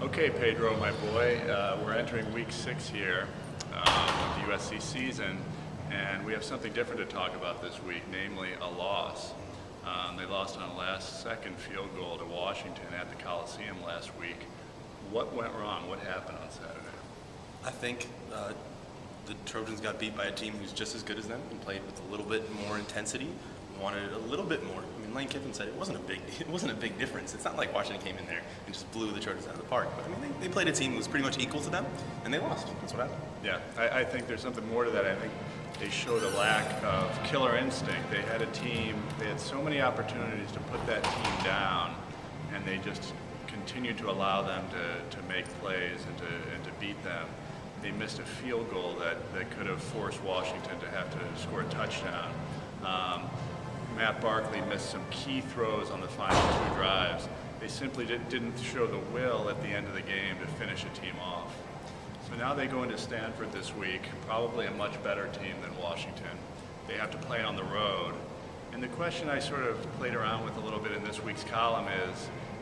Okay, Pedro, my boy, we're entering week 6 here of the USC season, and we have something different to talk about this week, namely a loss. They lost on a last-second field goal to Washington at the Coliseum last week. What went wrong? What happened on Saturday? I think the Trojans got beat by a team who's just as good as them and played with a little bit more intensity, wanted a little bit more. I mean, Lane Kiffin said it wasn't a big difference. It's not like Washington came in there and just blew the Trojans out of the park. But I mean, they played a team that was pretty much equal to them, and they lost. That's what happened. Yeah, I think there's something more to that. I think they showed a lack of killer instinct. They had a team, they had so many opportunities to put that team down, and they just continued to allow them to make plays and to beat them. They missed a field goal that could have forced Washington to have to score a touchdown. Matt Barkley missed some key throws on the final 2 drives. They simply didn't show the will at the end of the game to finish a team off. So now they go into Stanford this week, probably a much better team than Washington. They have to play on the road. And the question I sort of played around with a little bit in this week's column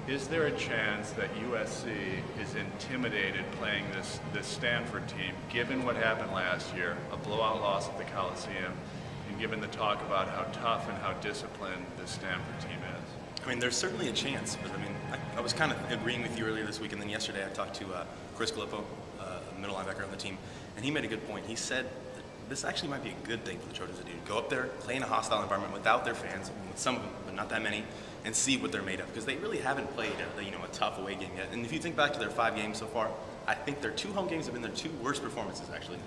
is there a chance that USC is intimidated playing this Stanford team, given what happened last year, a blowout loss at the Coliseum, and given the talk about how tough and how disciplined this Stanford team is? I mean, there's certainly a chance, but I mean, I was kind of agreeing with you earlier this week, and then yesterday I talked to Chris Gallipo, a middle linebacker on the team, and he made a good point. He said that this actually might be a good thing for the Trojans to do. Go up there, play in a hostile environment without their fans, I mean, with some of them, but not that many, and see what they're made of, because they really haven't played a tough away game yet. And if you think back to their 5 games so far, I think their 2 home games have been their 2 worst performances, actually.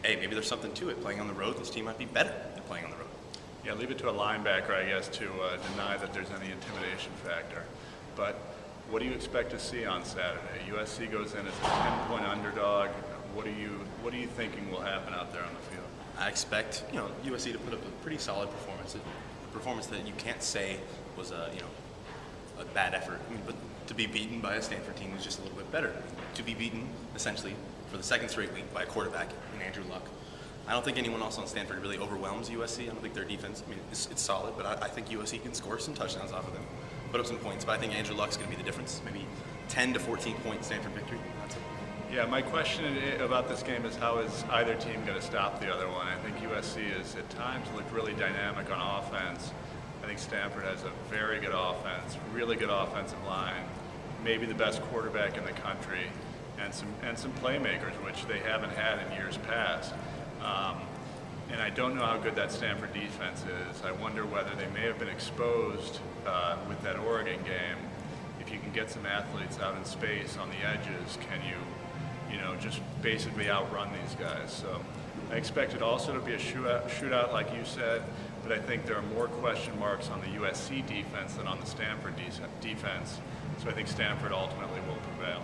Hey, maybe there's something to it. Playing on the road, this team might be better than playing on the road. Yeah, leave it to a linebacker, I guess, to deny that there's any intimidation factor. But what do you expect to see on Saturday? USC goes in as a 10-point underdog. What are you thinking will happen out there on the field? I expect USC to put up a pretty solid performance, a performance that you can't say was a bad effort. I mean, but to be beaten by a Stanford team was just a little bit better. To be beaten essentially for the 2nd straight week by a quarterback in Andrew Luck. I don't think anyone else on Stanford really overwhelms USC. I don't think their defense, I mean, it's solid, but I think USC can score some touchdowns off of them, put up some points. But I think Andrew Luck's going to be the difference. Maybe 10 to 14 point Stanford victory. That's it. Yeah, my question about this game is how is either team going to stop the other one? I think USC is at times looked really dynamic on offense. I think Stanford has a very good offense, really good offensive line, maybe the best quarterback in the country, and some playmakers, which they haven't had in years past. And I don't know how good that Stanford defense is. I wonder whether they may have been exposed with that Oregon game. If you can get some athletes out in space on the edges, can you just basically outrun these guys? So I expect it also to be a shootout like you said, but I think there are more question marks on the USC defense than on the Stanford defense. So I think Stanford ultimately will prevail.